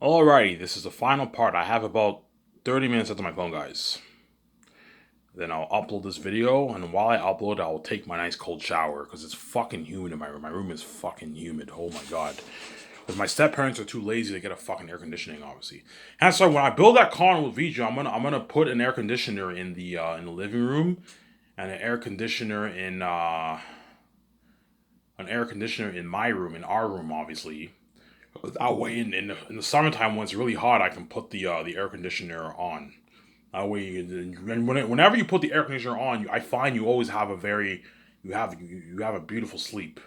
Alrighty, this is the final part. I have about 30 minutes left on my phone, guys. Then I'll upload this video, and while I upload, I'll take my nice cold shower because it's fucking humid in my room. My room is fucking humid. Oh my god. Because my step parents are too lazy to get a fucking air conditioning, obviously. And so when I build that condo with VJ, I'm gonna put an air conditioner in the living room, and an air conditioner in my room, in our room, obviously. That way, in the summertime when it's really hot, I can put the air conditioner on. That way, whenever you put the air conditioner on, I find you always have you have a beautiful sleep.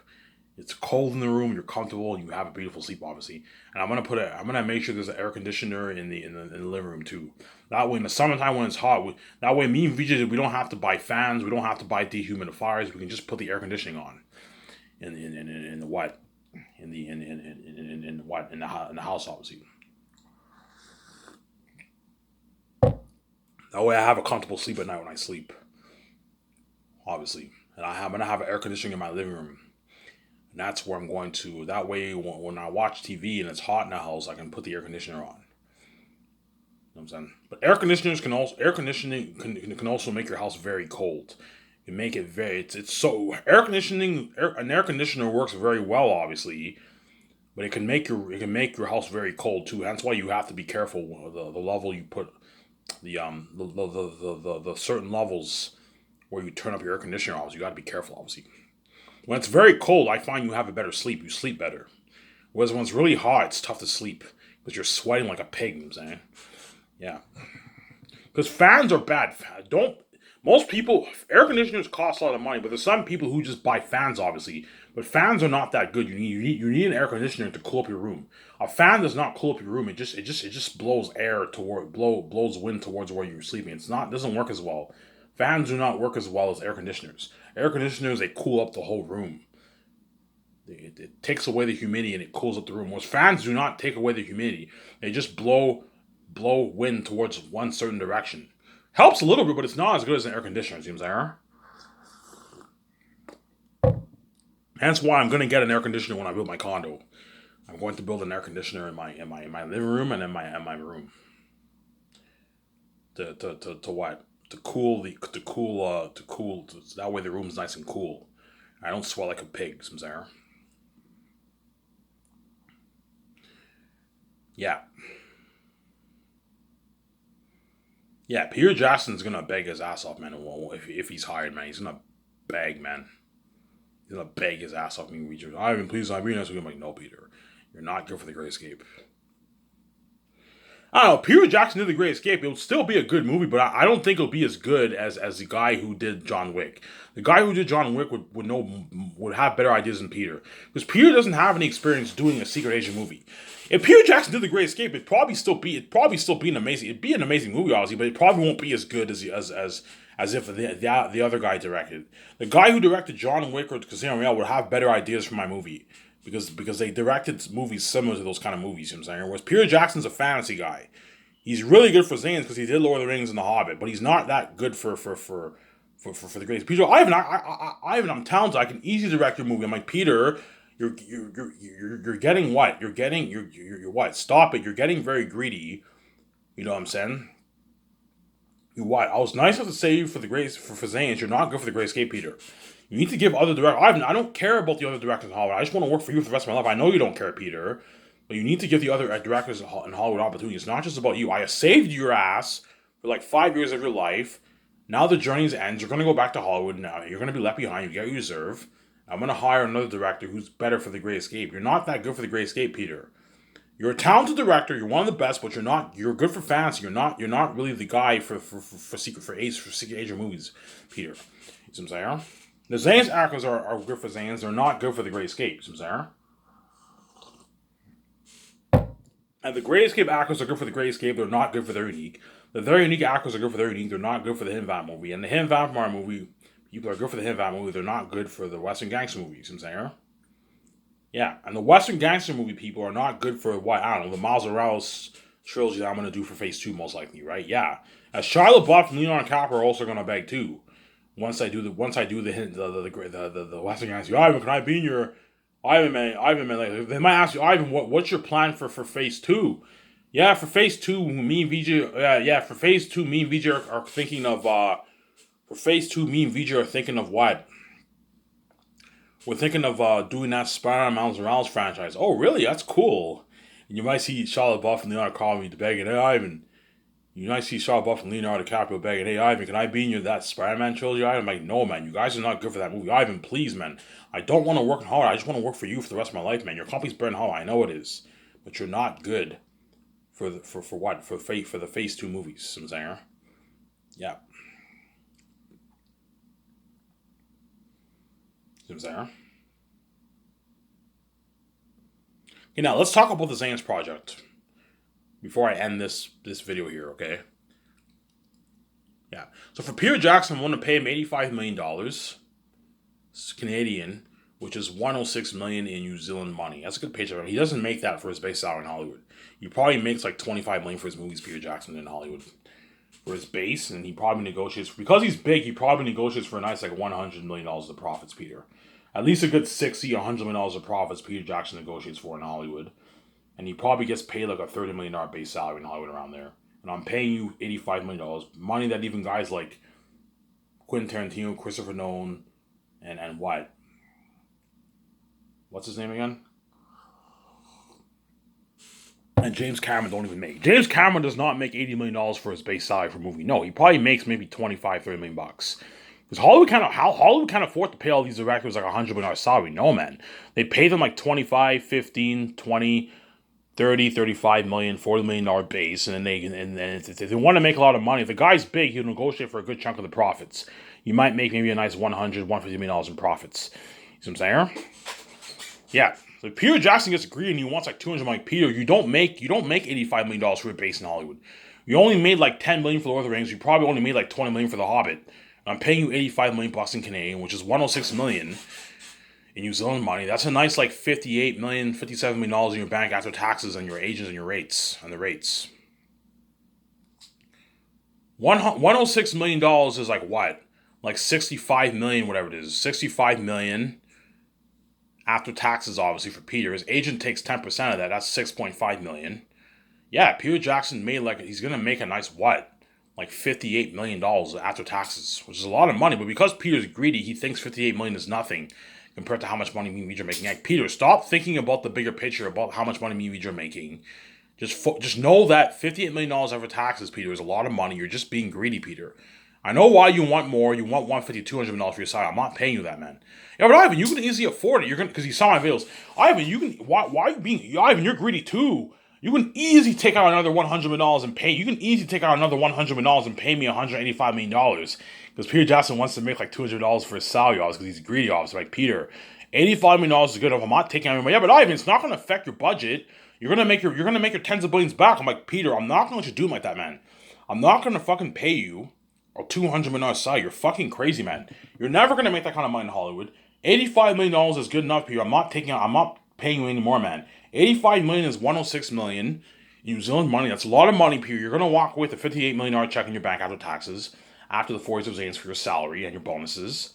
It's cold in the room, you're comfortable, you have a beautiful sleep, obviously. And I'm gonna make sure there's an air conditioner in the living room too. That way, in the summertime when it's hot, that way me and VJ we don't have to buy fans, we don't have to buy dehumidifiers. We can just put the air conditioning on in the what in what in the house, obviously. That way I have a comfortable sleep at night when I sleep, obviously. And I'm gonna have an air conditioning in my living room. And that's where I'm going to. That way, when I watch TV and it's hot in the house, I can put the air conditioner on. You know what I'm saying? But air conditioning can also make your house very cold. It make it very it's so an air conditioner works very well, obviously, but it can make your house very cold too. That's why you have to be careful with the level you put the certain levels where you turn up your air conditioner. Obviously, you got to be careful. Obviously, when it's very cold, I find you have a better sleep. You sleep better. Whereas when it's really hot, it's tough to sleep because you're sweating like a pig. You know what I'm saying, yeah. Because fans are bad. Don't most people air conditioners cost a lot of money, but there's some people who just buy fans, obviously. But fans are not that good. You need an air conditioner to cool up your room. A fan does not cool up your room. It just blows air toward blows wind towards where you're sleeping. It's not doesn't work as well. Fans do not work as well as air conditioners. Air conditioners they cool up the whole room. It takes away the humidity and it cools up the room. Whereas fans do not take away the humidity. They just blow wind towards one certain direction. Helps a little bit, but it's not as good as an air conditioner, it seems like. Hence why I'm gonna get an air conditioner when I build my condo. I'm going to build an air conditioner in my living room and in my room. To what? That way the room's nice and cool. I don't sweat like a pig, seems like. Yeah. Yeah, Peter Jackson's gonna beg his ass off, man. If he's hired, man, he's gonna beg, man. He's gonna beg his ass off me. I even please, I'm being honest with you. I'm like, no, Peter, you're not good for the Great Escape. I don't know. Peter Jackson did the Great Escape. It'll still be a good movie, but I don't think it'll be as good as the guy who did John Wick. The guy who did John Wick would have better ideas than Peter because Peter doesn't have any experience doing a secret agent movie. If Peter Jackson did the Great Escape, it'd probably still be an amazing movie, obviously, but it probably won't be as good as if the other guy directed. The guy who directed John Wick or Casino Royale would have better ideas for my movie because they directed movies similar to those kind of movies. You know what I'm saying? Whereas Peter Jackson's a fantasy guy. He's really good for Zanes because he did Lord of the Rings and The Hobbit, but he's not that good for the greatest. Peter, Ivan, I'm talented. I can easily direct your movie. I'm like Peter. You're getting what? You're what? Stop it! You're getting very greedy. You know what I'm saying? You what? I was nice enough to say you for the great for Zanes. You're not good for the Great Escape, Peter. You need to give other directors. I don't care about the other directors in Hollywood. I just want to work for you for the rest of my life. I know you don't care, Peter, but you need to give the other directors in Hollywood opportunities. It's not just about you. I have saved your ass for like 5 years of your life. Now the journey's ends. You're gonna go back to Hollywood now. You're gonna be left behind. You get what you deserve. I'm gonna hire another director who's better for the Great Escape. You're not that good for the Great Escape, Peter. You're a talented director. You're one of the best, but you're not. You're good for fantasy. You're not really the guy for secret agent movies, Peter. You know what I'm saying? The Zane's actors are good for Zane's. They're not good for the Great Escape. You know what I'm saying? And the Great Escape actors are good for the Great Escape. They're not good for their unique. The very unique actors are good for their unique. They're not good for the Hidden Vamp movie. And the Hidden Vampire movie, people are good for the Hidden Vamp movie. They're not good for the Western gangster movies. You know what I'm saying? Yeah, and the Western gangster movie people are not good for what I don't know the Miles Morales trilogy that I'm gonna do for Phase Two most likely, right? Yeah, as Shia LaBeouf and Leonardo DiCaprio are also gonna beg too. Once I do the Western gangster, Ivan, can I be in your Ivan, man, like they might ask you, Ivan, what's your plan for phase two? Yeah, for phase two, me and VJ, for phase two, me and VJ are thinking of for phase two, me and VJ are thinking of what? We're thinking of doing that Spider-Man Miles Morales franchise. Oh, really? That's cool. And you might see Shia LaBeouf and Leonardo calling me to begging, hey Ivan. You might see Shia LaBeouf and Leonardo DiCaprio begging, hey Ivan, can I be in your that Spider-Man trilogy? I'm like, no man, you guys are not good for that movie. Ivan, please man, I don't want to work hard. I just want to work for you for the rest of my life, man. Your company's burning hard. I know it is, but you're not good for what for the phase two movies. I'm saying, yeah, I'm saying. Okay, now let's talk about the Zane's project before I end this video here. Okay, yeah. So for Peter Jackson, I want to pay him $85 million Canadian, which is 106 million in New Zealand money. That's a good paycheck. He doesn't make that for his base salary in Hollywood. He probably makes like 25 million for his movies. Peter Jackson in Hollywood for his base, and he probably negotiates because he's big. He probably negotiates for a nice like $100 million of profits. Peter, at least a good 60, $100 million of profits. Peter Jackson negotiates for in Hollywood, and he probably gets paid like a $30 million base salary in Hollywood around there. And I'm paying you $85 million, money that even guys like Quentin Tarantino, Christopher Nolan, and what's his name again? And James Cameron don't even make. James Cameron does not make $80 million for his base salary for a movie. No, he probably makes maybe 25, $30 million bucks. Because Hollywood can't afford to pay all these directors like $100 million salary. No man. They pay them like 25, 15, 20, 30, 35 million, $40 million base, and then if they want to make a lot of money, if the guy's big, he'll negotiate for a good chunk of the profits. You might make maybe a nice $100, $150 million in profits. You see what I'm saying? Yeah. So if Peter Jackson gets greedy and he wants like 200 million, Peter, you don't make $85 million for a base in Hollywood. You only made like 10 million for Lord of the Rings. You probably only made like 20 million for The Hobbit. And I'm paying you 85 million bucks in Canadian, which is 106 million in New Zealand money. That's a nice like 58 million, $57 million in your bank after taxes and your agents and your rates and the rates. $106 million is like what? Like 65 million, whatever it is. 65 million after taxes, obviously, for Peter. His agent takes 10% of that. That's 6.5 million. Yeah, Peter Jackson made like, he's going to make a nice what? Like $58 million after taxes, which is a lot of money. But because Peter's greedy, he thinks 58 million is nothing compared to how much money me and Vij are making. Like, Peter, stop thinking about the bigger picture about how much money me and Vij are making. Just know that $58 million after taxes, Peter, is a lot of money. You're just being greedy, Peter. I know why you want more. You want $150, $200 million for your side. I'm not paying you that, man. Yeah, but Ivan, you can easily afford it. You're gonna because you saw my videos. Ivan, you can. Why are you being? Ivan, you're greedy too. You can easily take out another $100 million and pay. You can easily take out another $100 million and pay me $185 million because Peter Jackson wants to make like $200 for his salary, obviously, because he's greedy, obviously. Like, Peter, $85 million is good enough. I'm not taking money. Yeah, but Ivan, it's not going to affect your budget. You're gonna make your tens of billions back. I'm like, Peter, I'm not going to do it like that, man. I'm not going to fucking pay you a $200 million salary. You're fucking crazy, man. You're never going to make that kind of money in Hollywood. $85 million is good enough, Peter. I'm not paying you anymore, man. $85 million is 106 million New Zealand money. That's a lot of money, Peter. You're going to walk with a $58 million check in your bank after taxes, after the 4 years of Zanes for your salary and your bonuses.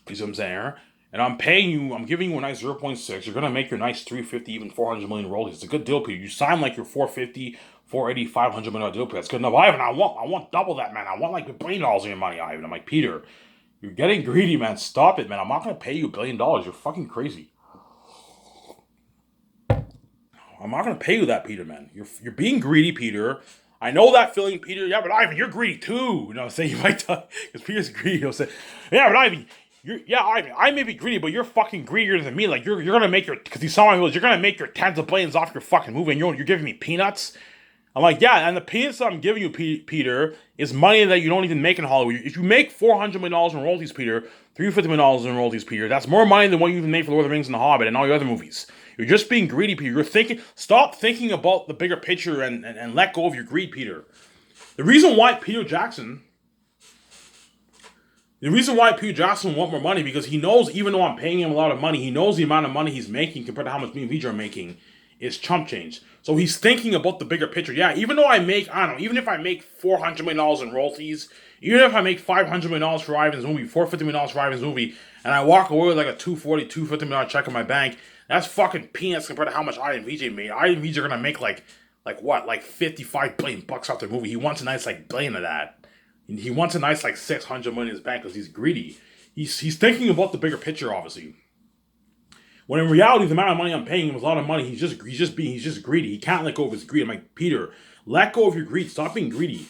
You see what I'm saying? And I'm giving you a nice 0.6. You're going to make your nice 350, even 400 million royalties. It's a good deal, Peter. You sign like your 450, 480, 500 million deal, Peter. That's good enough. Ivan, I want double that, man. I want like $1 billion in your money, Ivan. I'm like, Peter, you're getting greedy, man. Stop it, man. I'm not going to pay you $1 billion. You're fucking crazy. I'm not going to pay you that, Peter, man. You're being greedy, Peter. I know that feeling, Peter. Yeah, but Ivan, you're greedy too. You know what I'm saying? You might talk, because Peter's greedy. He'll say, yeah, but Ivan, Ivan, I may be greedy, but you're fucking greedier than me. Like, you're going to make because you saw my videos, you're going to make your tens of billions off your fucking movie, and you're giving me peanuts. I'm like, yeah, and the peanuts that I'm giving you, Peter, is money that you don't even make in Hollywood. If you make $400 million in royalties, Peter, $350 million in royalties, Peter, that's more money than what you even made for Lord of the Rings and The Hobbit and all your other movies. You're just being greedy, Peter. Stop thinking about the bigger picture and let go of your greed, Peter. The reason why Peter Jackson want more money, because he knows, even though I'm paying him a lot of money, he knows the amount of money he's making compared to how much me and Vij are making is chump change. So he's thinking about the bigger picture. Yeah, even though I make, I don't know, even if I make $400 million in royalties, even if I make $500 million for Ivan's movie, $450 million for Ivan's movie, and I walk away with like a $250 million check in my bank, that's fucking peanuts compared to how much I and VJ made. I and VJ are gonna make like what, like $55 billion off their movie. He wants a nice like billion of that. He wants a nice like 600 million in his bank because he's greedy. He's thinking about the bigger picture, obviously. When in reality, the amount of money I'm paying him is a lot of money. He's just greedy. He can't let go of his greed. I'm like, Peter, let go of your greed. Stop being greedy.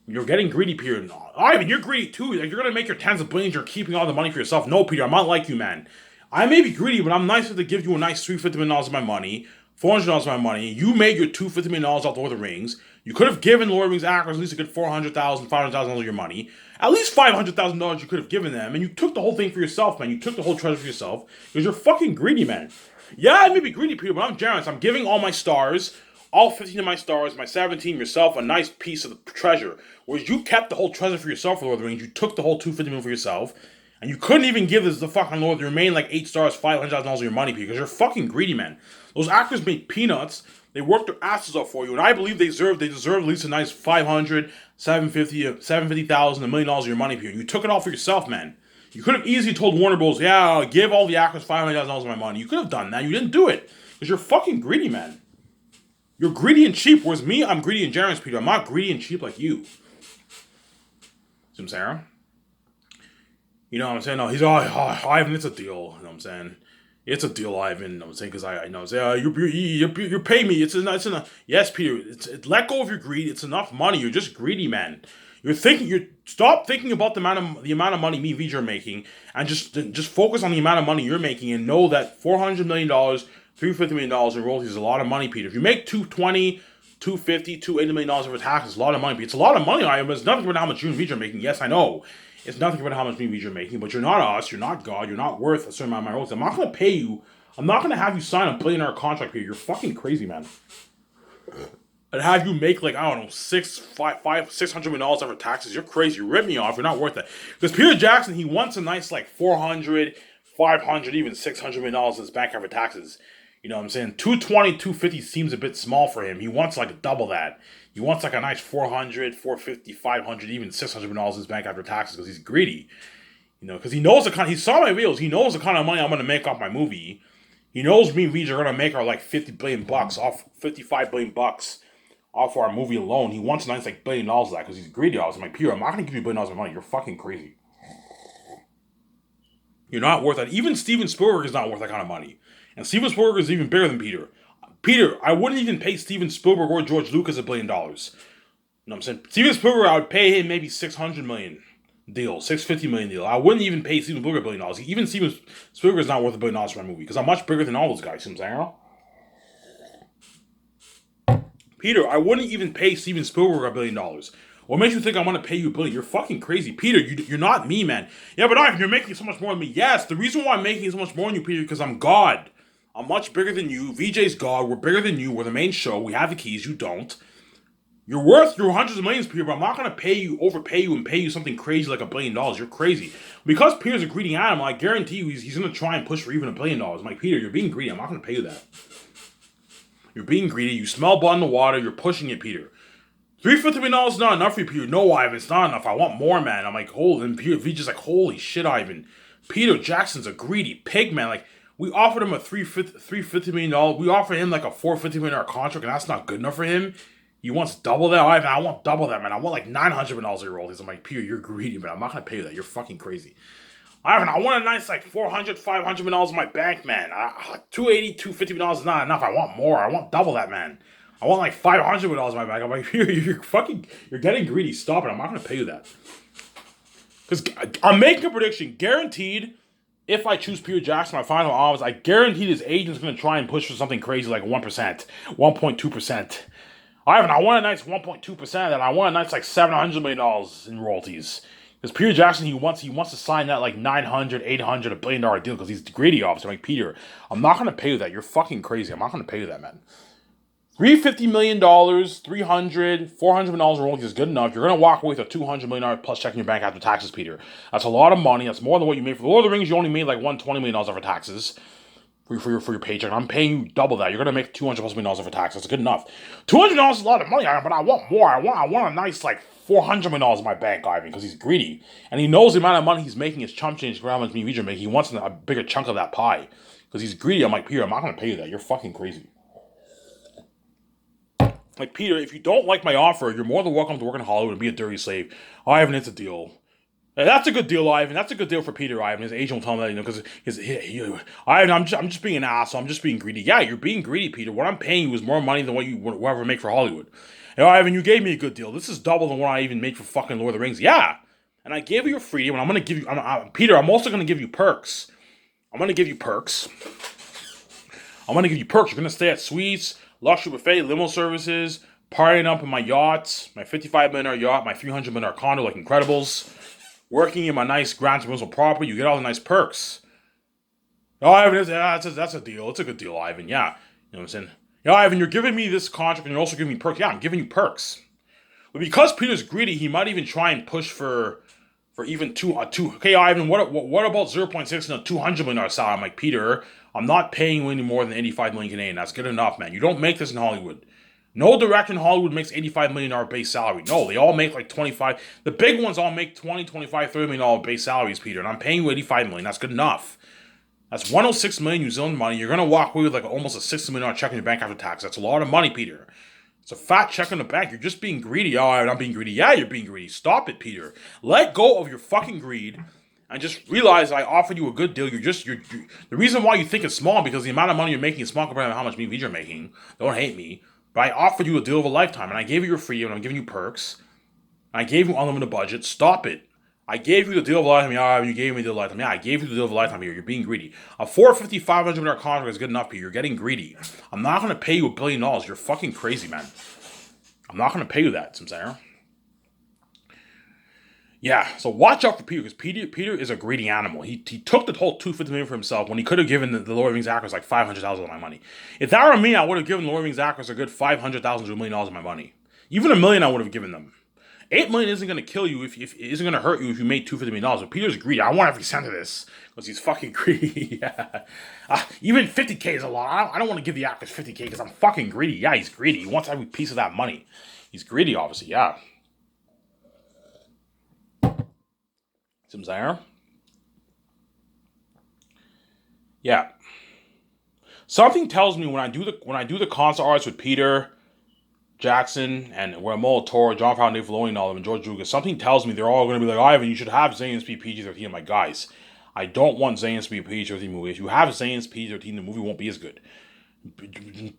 You're getting greedy, Peter. Ivan, you're greedy too. Like, you're gonna make your tens of billions. You're keeping all the money for yourself. No, Peter, I'm not like you, man. I may be greedy, but I'm nice enough to give you a nice $350 million of my money, $400 of my money. You made your $250 million off the Lord of the Rings. You could have given Lord of the Rings actors at least a good $400,000, $500,000 of your money. At least $500,000 you could have given them, and you took the whole thing for yourself, man. You took the whole treasure for yourself because you're fucking greedy, man. Yeah, I may be greedy, Peter, but I'm generous. I'm giving all my stars, all 15 of my stars, my 17, yourself, a nice piece of the treasure. Whereas you kept the whole treasure for yourself for Lord of the Rings. You took the whole $250 million for yourself, and you couldn't even give this the fucking Lord the remaining like 8 stars, $500,000 of your money, Peter, because you're fucking greedy, man. Those actors make peanuts. They worked their asses off for you, and I believe they deserve at least a nice $500,000, $750,000, $1 million of your money, Peter. You took it all for yourself, man. You could have easily told Warner Bros., yeah, I'll give all the actors $500,000 of my money. You could have done that. You didn't do it because you're fucking greedy, man. You're greedy and cheap, whereas me, I'm greedy and generous, Peter. I'm not greedy and cheap like you. See what I'm saying? You know what I'm saying? No, he's Ivan, it's a deal. You know what I'm saying? It's a deal, Ivan. You know what I'm saying? Because I know, you're paying me. It's enough. Yes, Peter. Let go of your greed. It's enough money. You're just greedy, man. Stop thinking about the amount of money me and VJ are making, and just focus on the amount of money you're making, and know that $400 million, $350 million in royalties is a lot of money, Peter. If you make $220, $250, $280 million over tax, it's a lot of money. It's a lot of money, Ivan, but it's nothing about how much you and VJ are making. Yes, I know. It's nothing about how much me and VJ are making, but you're not us, you're not God, you're not worth a certain amount of my royalties. I'm not going to pay you. I'm not going to have you sign a $1 billion contract here. You're fucking crazy, man. And have you make like, I don't know, $600 million over taxes. You're crazy. You rip me off. You're not worth that. Because Peter Jackson, he wants a nice like 400, 500, even $600 million in his bank after taxes. You know what I'm saying? 220, 250 seems a bit small for him. He wants like double that. He wants like a nice 400, 450, 500, even $600 million in his bank after taxes because he's greedy. You know, because he knows he saw my videos. He knows the kind of money I'm going to make off my movie. He knows me and VJ are going to make our like $50 billion off, $55 billion off our movie alone. He wants a nice like $1 billion of that because he's greedy. I was like, Peter, I'm not going to give you $1 billion of money. You're fucking crazy. You're not worth that. Even Steven Spielberg is not worth that kind of money. And Steven Spielberg is even bigger than Peter. Peter, I wouldn't even pay Steven Spielberg or George Lucas $1 billion. You know what I'm saying? Steven Spielberg, I would pay him maybe $600 million deal, $650 million deal. I wouldn't even pay Steven Spielberg $1 billion. Even Steven Spielberg is not worth $1 billion for my movie because I'm much bigger than all those guys. You know what I'm saying? Peter, I wouldn't even pay Steven Spielberg $1 billion. What makes you think I want to pay you $1 billion? You're fucking crazy. Peter, you're not me, man. Yeah, but Ivan, you're making so much more than me. Yes, the reason why I'm making so much more than you, Peter, is because I'm God. I'm much bigger than you. VJ's God. We're bigger than you. We're the main show. We have the keys. You don't. You're worth your hundreds of millions, Peter, but I'm not going to overpay you and pay you something crazy like $1 billion. You're crazy. Because Peter's a greedy animal, I guarantee you he's going to try and push for even $1 billion. I'm like, Peter, you're being greedy. I'm not going to pay you that. You're being greedy. You smell blood in the water. You're pushing it, Peter. $350 million is not enough for you, Peter. No, Ivan, it's not enough. I want more, man. I'm like, holy, and Peter, VJ's like, holy shit, Ivan. Peter Jackson's a greedy pig, man. Like, we offered him a $350 million. We offered him like a $450 million contract, and that's not good enough for him. He wants double that. Ivan, I want double that, man. I want like $900 million of your royalties. I'm like, Peter, you're greedy, man. I'm not going to pay you that. You're fucking crazy. Ivan, I want a nice like $400, $500 million in my bank, man. $280, $250 million is not enough. I want more. I want double that, man. I want like $500 million in my bank. I'm like, you're getting greedy. Stop it. I'm not going to pay you that. Because I'm making a prediction. Guaranteed, if I choose Peter Jackson, my final odds, I guarantee his agent's going to try and push for something crazy like 1%, 1.2%. I want a nice 1.2%, and I want a nice like $700 million in royalties. Because Peter Jackson, he wants to sign that like $900, $800, $1 billion deal because he's greedy, obviously. I'm like, Peter, I'm not going to pay you that. You're fucking crazy. I'm not going to pay you that, man. $350 million, $300, $400 million in royalties is good enough. You're going to walk away with a $200 million plus check in your bank after taxes, Peter. That's a lot of money. That's more than what you made for the Lord of the Rings. You only made like $120 million after taxes. for your paycheck. I'm paying you double that. You're gonna make $200+ million for tax. That's good enough. $200 is a lot of money, but I want more. I want a nice like $400 million in my bank, Ivan, because he's greedy and he knows the amount of money he's making is chump change. How much me making? He wants a bigger chunk of that pie because he's greedy. I'm like, Peter, I'm not gonna pay you that. You're fucking crazy. Like, Peter, if you don't like my offer, you're more than welcome to work in Hollywood and be a dirty slave. Ivan, it's a deal. That's a good deal, Ivan. That's a good deal for Peter, Ivan. His agent will tell him that, because Ivan, I'm just being an asshole. I'm just being greedy. Yeah, you're being greedy, Peter. What I'm paying you is more money than what you would ever make for Hollywood. Ivan, you gave me a good deal. This is double than what I even make for fucking Lord of the Rings. Yeah, and I gave you your freedom, and I'm gonna give you, Peter. I'm also gonna give you perks. I'm gonna give you perks. You're gonna stay at suites, luxury buffet, limo services, partying up in my yachts, my $55 million yacht, my $300 million condo like Incredibles, working in my nice Gran Turismo property. You get all the nice perks. Oh, Ivan, that's a deal. It's a good deal, Ivan. Yeah, you know what I'm saying. Ivan, you're giving me this contract and you're also giving me perks. Yeah, I'm giving you perks. But because Peter's greedy, he might even try and push for even two. Okay, Ivan, what about 0.6 and a $200 million salary? I'm like, Peter, I'm not paying you any more than 85 million Canadian. That's good enough, man. You don't make this in Hollywood. No director in Hollywood makes $85 million base salary. No, they all make like 25. The big ones all make 20, 25, $30 million base salaries, Peter. And I'm paying you 85 million. That's good enough. That's 106 million New Zealand money. You're gonna walk away with like almost a $60 million check in your bank after tax. That's a lot of money, Peter. It's a fat check in the bank. You're just being greedy. Oh, I'm not being greedy. Yeah, you're being greedy. Stop it, Peter. Let go of your fucking greed and just realize I offered you a good deal. You're the reason why you think it's small because the amount of money you're making is small compared to how much me you're making. Don't hate me. But I offered you a deal of a lifetime, and I gave you your freedom, and I'm giving you perks. I gave you unlimited budget. Stop it. I gave you the deal of a lifetime. Yeah, you gave me the deal of a lifetime. Yeah, I gave you the deal of a lifetime here. You're being greedy. A $450, $500 million contract is good enough here. You're getting greedy. I'm not going to pay you $1 billion. You're fucking crazy, man. I'm not going to pay you that, Simsayer. Yeah, so watch out for Peter, because Peter is a greedy animal. He took the whole $250 million for himself when he could have given the Lord of the Rings actors like $500,000 of my money. If that were me, I would have given the Lord of the Rings actors a good $500,000 to $1 million of my money. Even $1 million I would have given them. $8 million isn't going to kill you if it isn't going to hurt you if you made $250 million. But Peter's greedy. I want every cent of this because he's fucking greedy. Yeah. Even $50K is a lot. I don't want to give the actors $50K because I'm fucking greedy. Yeah, he's greedy. He wants every piece of that money. He's greedy, obviously. Yeah. Simsayer. Yeah. Something tells me when I do the concert arts with Peter Jackson and Guillermo del Toro, Jon Favreau, Dave Filoni, and all of them, and George Lucas, something tells me they're all going to be like, Ivan, you should have Zayn's be PG-13. I'm like, guys, I don't want Zayn's to be a PG-13 movie. If you have Zayn's PG-13, the movie won't be as good.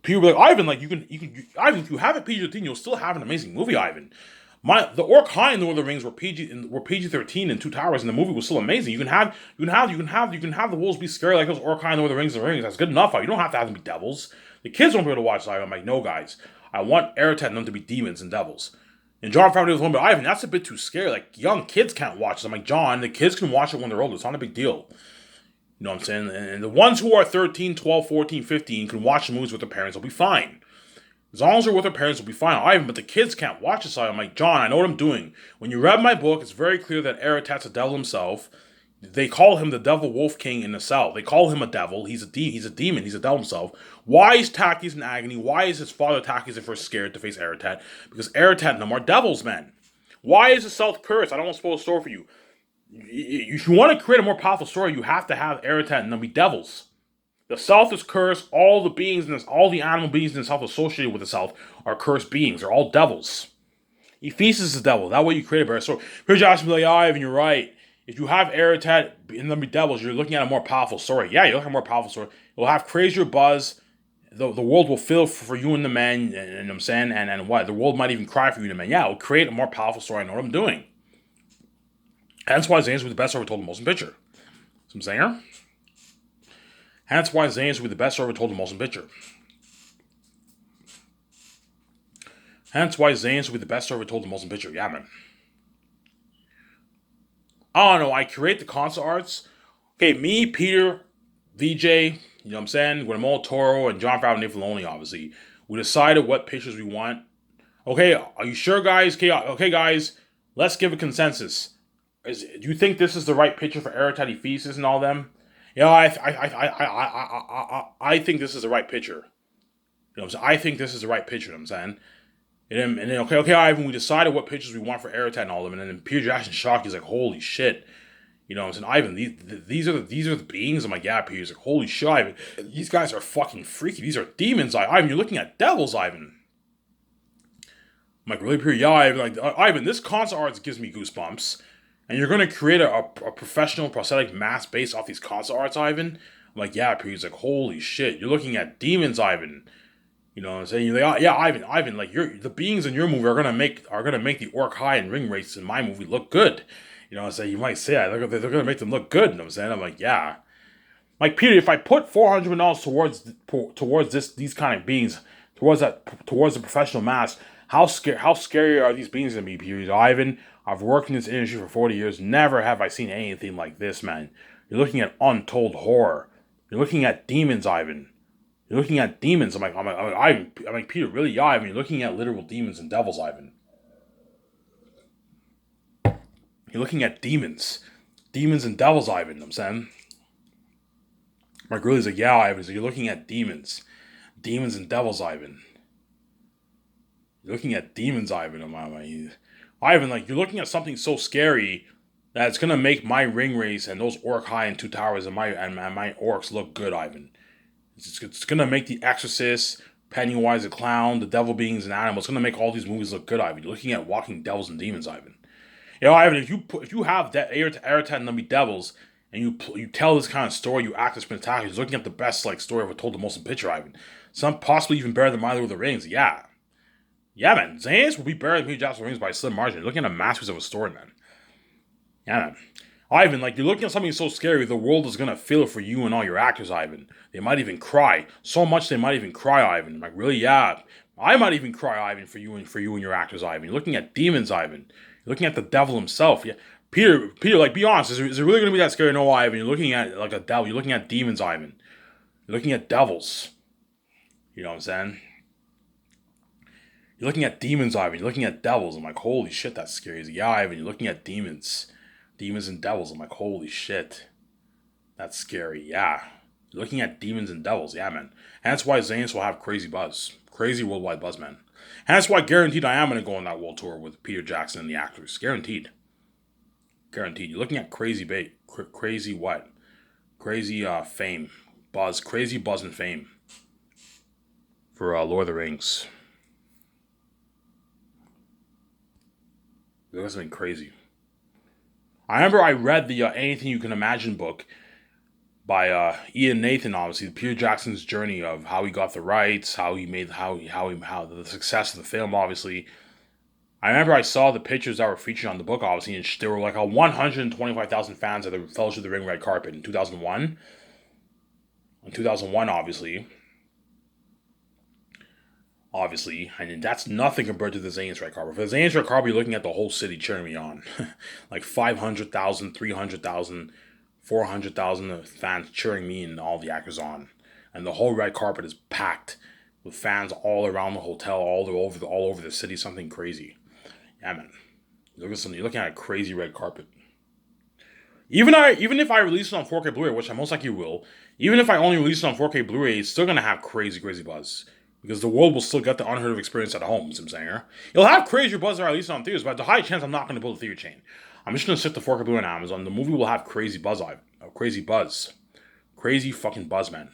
People be like, Ivan, like Ivan, if you have it PG-13, you'll still have an amazing movie, Ivan. The Orc High and the Lord of the Rings were PG-13 in Two Towers, and the movie was still amazing. You can have the wolves be scary like those Orc High and the Lord of the Rings. That's good enough. You don't have to have them be devils. The kids won't be able to watch live. I'm like, no, guys. I want Eretat and them to be demons and devils. And Jon Favreau was one, but Ivan, that's a bit too scary. Like, young kids can't watch it. I'm like, John, the kids can watch it when they're older. It's not a big deal. You know what I'm saying? And the ones who are 13, 12, 14, 15 can watch the movies with their parents. They'll be fine. As long as they're with their parents, they'll be fine. Ivan, but the kids can't watch this. I'm like, John, I know what I'm doing. When you read my book, it's very clear that Eretat's the devil himself. They call him the Devil Wolf King in the South. They call him a devil. He's a demon. He's a devil himself. Why is Takis in agony? Why is his father Takis at first scared to face Eretat? Because Eretat and them are devils, man. Why is the South cursed? I don't want to spoil the story for you. If you want to create a more powerful story, you have to have Eretat and them be devils. The South is cursed. All the beings in this, all the animal beings in the South associated with the South are cursed beings. They're all devils. Ephesus is the devil. That way you create a better story. Here's Josh be like, Ivan, you're right. If you have Eretat and them be devils, you're looking at a more powerful story. Yeah, you're looking at a more powerful story. It'll have crazier buzz. The world will feel for you and the men, and I'm saying, and what? The world might even cry for you and the men. Yeah, it'll create a more powerful story. I know what I'm doing. Hence why Zayn's will be the best story told in motion picture. So I'm saying. Hence why Zayn's will be the best story told in motion picture. Hence why Zayn's will be the best story told in motion picture. Yeah, man. I don't know, I create the concert arts. Okay, me, Peter, VJ, you know what I'm saying? Guillermo del Toro and Jon Favreau and Dave Filoni, obviously. We decided what pictures we want. Okay, are you sure, guys? Okay, guys, let's give a consensus. Do you think this is the right picture for Eretat, Ephesus, and all them? Yeah, I think this is the right picture. You know what I'm saying? I think this is the right picture. You know what I'm saying. And then okay, Ivan, we decided what pictures we want for Airtat and all of them, and then Peter Jackson shocked. He's like, holy shit. You know what I'm saying? Ivan, these are the beings. I'm like, yeah, Peter. He's like, holy shit, Ivan. These guys are fucking freaky. These are demons, Ivan. You're looking at devils, Ivan. I'm like, really, Peter? Yeah, Ivan. Like, Ivan, this concept art gives me goosebumps. And you're gonna create a professional prosthetic mask based off these concept arts, Ivan. I'm like, yeah, Peter. He's like, holy shit. You're looking at demons, Ivan. You know what I'm saying? You're like, oh, yeah, Ivan, like the beings in your movie are gonna make the orc high and ring race in my movie look good. You know what I'm saying? You might say that they're gonna make them look good. You know what I'm saying? I'm like, yeah. Like Peter, if I put $400 towards these kind of beings, towards the professional mask, how scary are these beings gonna be, Peter? Ivan, I've worked in this industry for 40 years. Never have I seen anything like this, man. You're looking at untold horror. You're looking at demons, Ivan. You're looking at demons. I'm like, Peter, really? Yeah, I mean, you're looking at literal demons and devils, Ivan. You're looking at demons. Demons and devils, Ivan, I'm saying. Mark Ridley's like, yeah, Ivan. So you're looking at demons. Demons and devils, Ivan. You're looking at demons, Ivan. Ivan, like, you're looking at something so scary that it's gonna make my ring race and those orc high and two towers and my orcs look good, Ivan. It's gonna make The Exorcist, Pennywise the Clown, The Devil Beings and Animals. It's gonna make all these movies look good, Ivan. You're looking at walking devils and demons, Ivan. You know, Ivan, if you have that Aratat and Numby Devils, and you tell this kind of story, you act as spectacular. You're looking at the best like story ever told, the most in picture, Ivan. Some possibly even better than My Lord of the Rings. Yeah, yeah, man. Zane's will be better than Peter Jackson's Rings by a slim margin. You're looking at a masterpiece of a story, man. Yeah, man. Ivan, like, you're looking at something so scary, the world is gonna feel it for you and all your actors, Ivan. They might even cry. So much they might even cry, Ivan. I'm like, really? Yeah. I might even cry, Ivan, for you and your actors, Ivan. You're looking at demons, Ivan. You're looking at the devil himself. Yeah. Peter, like, be honest. Is it really gonna be that scary? No, Ivan. You're looking at like a devil. You're looking at demons, Ivan. You're looking at devils. You know what I'm saying? You're looking at demons, Ivan. You're looking at devils. I'm like, holy shit, that's scary. He's like, yeah, Ivan, you're looking at demons. Demons and devils. I'm like, holy shit. That's scary. Yeah. You're looking at demons and devils. Yeah, man. And that's why Zanis will have crazy buzz. Crazy worldwide buzz, man. And that's why guaranteed I am going to go on that world tour with Peter Jackson and the actors. Guaranteed. Guaranteed. You're looking at crazy bait. Crazy what? Crazy fame. Buzz. Crazy buzz and fame. For Lord of the Rings. That's been crazy. I remember I read the Anything You Can Imagine book by Ian Nathan, obviously Peter Jackson's journey of how he got the rights, how the success of the film, obviously. I remember I saw the pictures that were featured on the book, obviously, and there were like 125,000 fans at the Fellowship of the Ring red carpet in 2001. In 2001, obviously, and that's nothing compared to the Zane's red carpet. For the Zane's red carpet, you're looking at the whole city cheering me on. Like 500,000, 300,000, 400,000 fans cheering me and all the actors on. And the whole red carpet is packed with fans all around the hotel, all over the city, something crazy. Yeah, man. You're looking at a crazy red carpet. Even if I release it on 4K Blu-ray, which I most likely will, even if I only release it on 4K Blu-ray, it's still gonna have crazy buzz. Because the world will still get the unheard of experience at home, I'm saying. It'll have crazier buzz if I release it on theaters, but there's a high chance I'm not going to build a theater chain. I'm just going to sit the 4K Blu-ray on Amazon. The movie will have crazy buzz. Crazy fucking buzz, man.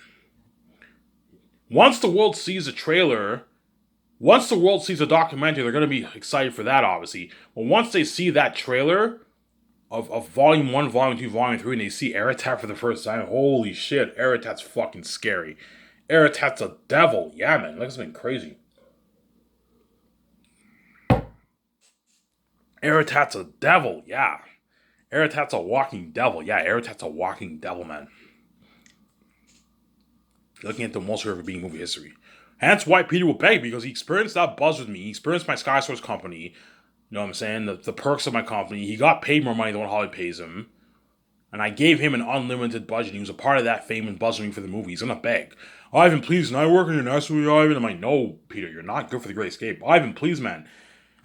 Once the world sees a trailer, once the world sees a documentary, they're going to be excited for that, obviously. But once they see that trailer of Volume 1, Volume 2, Volume 3, and they see Aratat for the first time, holy shit, Aratat's fucking scary. Aratat's a devil. Yeah, man. Like, it's been crazy. Aratat's a devil. Yeah. Aratat's a walking devil. Yeah, Aratat's a walking devil, man. Looking at the most ever being movie history. And that's why Peter will beg, because he experienced that buzz with me. He experienced my Sky Source company. You know what I'm saying? The perks of my company. He got paid more money than what Hollywood pays him. And I gave him an unlimited budget. He was a part of that fame and buzz with me for the movie. He's gonna beg. Ivan, please, can I work in your nursery, Ivan? I'm like, no, Peter, you're not good for the Great Escape. Ivan, please, man.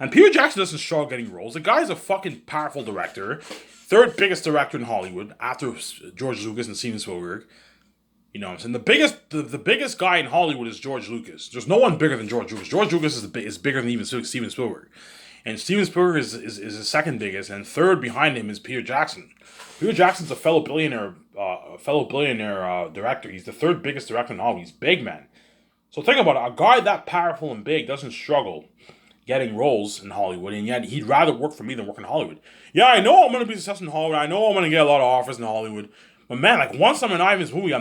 And Peter Jackson doesn't struggle getting roles. The guy's a fucking powerful director. Third biggest director in Hollywood after George Lucas and Steven Spielberg. You know what I'm saying? The biggest guy in Hollywood is George Lucas. There's no one bigger than George Lucas. George Lucas is bigger than even Steven Spielberg. And Steven Spielberg is the second biggest, and third behind him is Peter Jackson. Peter Jackson's a fellow billionaire director. He's the third biggest director in Hollywood. He's big, man. So think about it. A guy that powerful and big doesn't struggle getting roles in Hollywood, and yet he'd rather work for me than work in Hollywood. Yeah, I know I'm going to be successful in Hollywood. I know I'm going to get a lot of offers in Hollywood. But man, like once I'm in Ivan's movie, I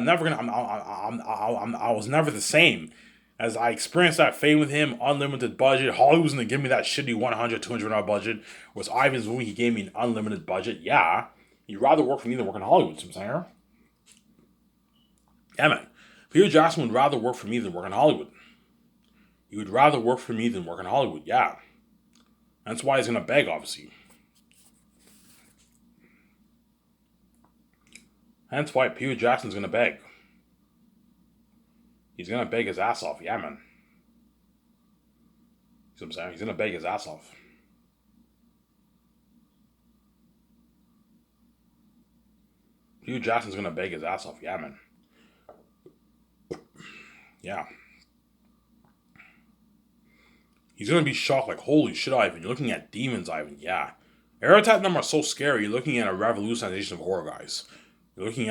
was never the same. As I experienced that fame with him, unlimited budget. Hollywood's going to give me that shitty $100, $200 budget. Whereas Ivan's movie, he gave me an unlimited budget. Yeah, you'd rather work for me than work in Hollywood, you know what I'm saying? Yeah, man. Peter Jackson would rather work for me than work in Hollywood. He would rather work for me than work in Hollywood, yeah. That's why he's going to beg, obviously. That's why Peter Jackson's going to beg. He's going to beg his ass off, yeah, man. See what I'm saying? He's going to beg his ass off. Peter Jackson's going to beg his ass off, yeah, man. Yeah. He's going to be shocked like, holy shit, Ivan. You're looking at demons, Ivan. Yeah. Air Attack number are so scary. You're looking at a revolutionization of horror, guys. You're looking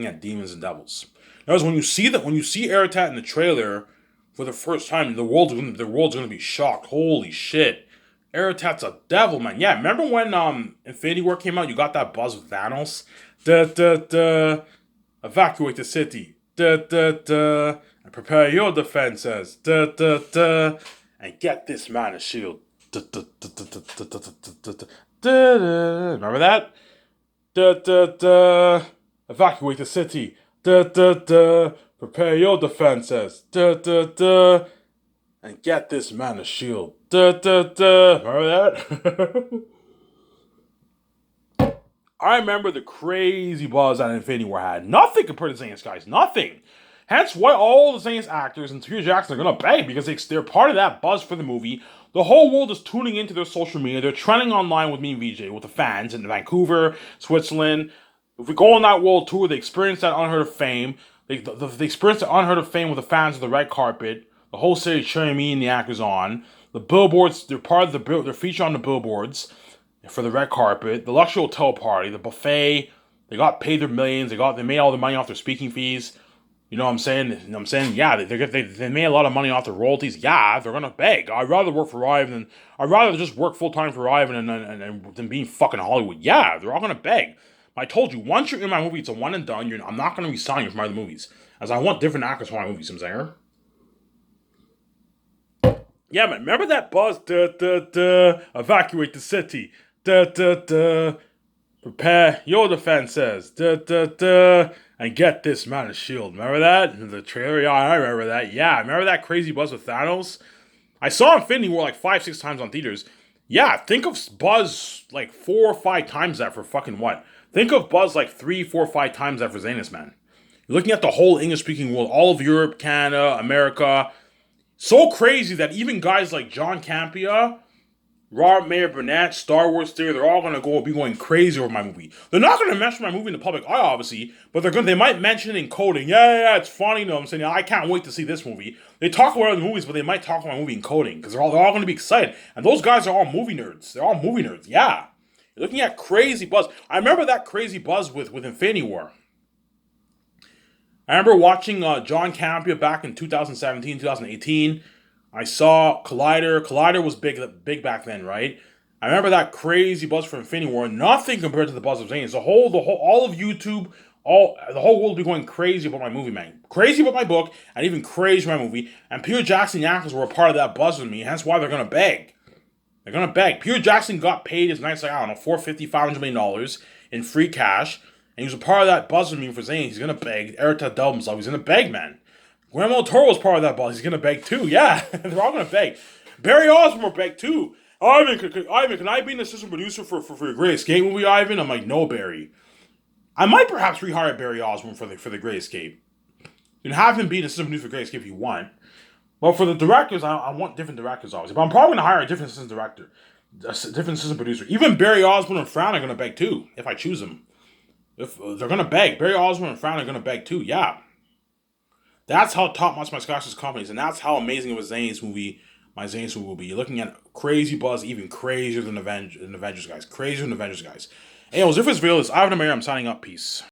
at demons and devils. Notice when you see Air Attack in the trailer for the first time, the world's going to be shocked. Holy shit. Air Attack's a devil, man. Yeah, remember when Infinity War came out, you got that buzz with Thanos? Evacuate the city. And prepare your defenses. And get this man a shield. Remember that? Evacuate the city. Prepare your defenses. And get this man a shield. Remember that? I remember the crazy buzz that Infinity War had. Nothing compared to Zayn's, guys. Nothing. Hence why all the Zayn's actors and Peter Jackson are going to beg, because they're part of that buzz for the movie. The whole world is tuning into their social media. They're trending online with me and VJ, with the fans in Vancouver, Switzerland. If we go on that world tour, they experience that unheard of fame. They experience the unheard of fame with the fans of the red carpet. The whole city cheering me and the actors on. The billboards, they're part of they're featured on the billboards for the red carpet. The luxury hotel party, the buffet. They got paid their millions. They made all their money off their speaking fees. You know what I'm saying? Yeah, they made a lot of money off their royalties. Yeah, they're gonna beg. I'd rather work for Ivan I'd rather just work full time for Ivan than being fucking Hollywood. Yeah, they're all gonna beg. I told you, once you're in my movie, it's a one and done. I'm not gonna resign you from my other movies, as I want different actors for my movies. You know what I'm saying? Yeah, man. Remember that buzz? Evacuate the city. Prepare your defenses. And get this man a shield. Remember that? The trailer? Yeah, I remember that. Yeah, remember that crazy buzz with Thanos? I saw Infinity War like 5-6 times on theaters. Yeah, think of Buzz like 4 or 5 times that for fucking what? Think of Buzz like 3, 4, 5 times that for Zanus, man. You're looking at the whole English-speaking world, all of Europe, Canada, America. So crazy that even guys like John Campea, Robert Mayer Burnett, Star Wars Theory, they're all gonna be going crazy over my movie. They're not gonna mention my movie in the public eye, obviously, but they might mention it in coding. Yeah, it's funny, you know what I'm saying? I can't wait to see this movie. They talk about other movies, but they might talk about my movie in coding, because they're all gonna be excited. And those guys are all movie nerds. They're all movie nerds, yeah. You're looking at crazy buzz. I remember that crazy buzz with Infinity War. I remember watching John Campea back in 2017, 2018. I saw Collider. Collider was big back then, right? I remember that crazy buzz for Infinity War. Nothing compared to the buzz of Zayn. All of YouTube, the whole world will be going crazy about my movie, man. Crazy about my book, and even crazy about my movie. And Peter Jackson and the actors were a part of that buzz with me. Hence why they're gonna beg. They're gonna beg. Peter Jackson got paid his nice, like, I don't know, $450, $500 million in free cash, and he was a part of that buzz with me for Zayn. He's gonna beg. Erta Del himself. He's gonna beg, man. Guillermo del Toro was part of that buzz. He's gonna beg too. Yeah, they're all gonna beg. Barry Osborne will beg too. Ivan, can I be an assistant producer for your Great Escape movie, Ivan? I'm like, no, Barry. I might perhaps rehire Barry Osborne for the Great Escape. You can have him be an assistant producer for Great Escape if you want. Well, for the directors, I want different directors, obviously. But I'm probably going to hire a different assistant director, different assistant producer. Even Barry Osborne and Frown are going to beg too, if I choose them. If they're going to beg. Barry Osborne and Frown are going to beg too, yeah. That's how top notch my Scottish company is, and that's how amazing of a Zane's movie my Zane's movie will be. You're looking at crazy buzz, even crazier than Avengers guys. Crazier than Avengers guys. Anyways, if it's real, it's Ivan Amir. I'm signing up. Peace.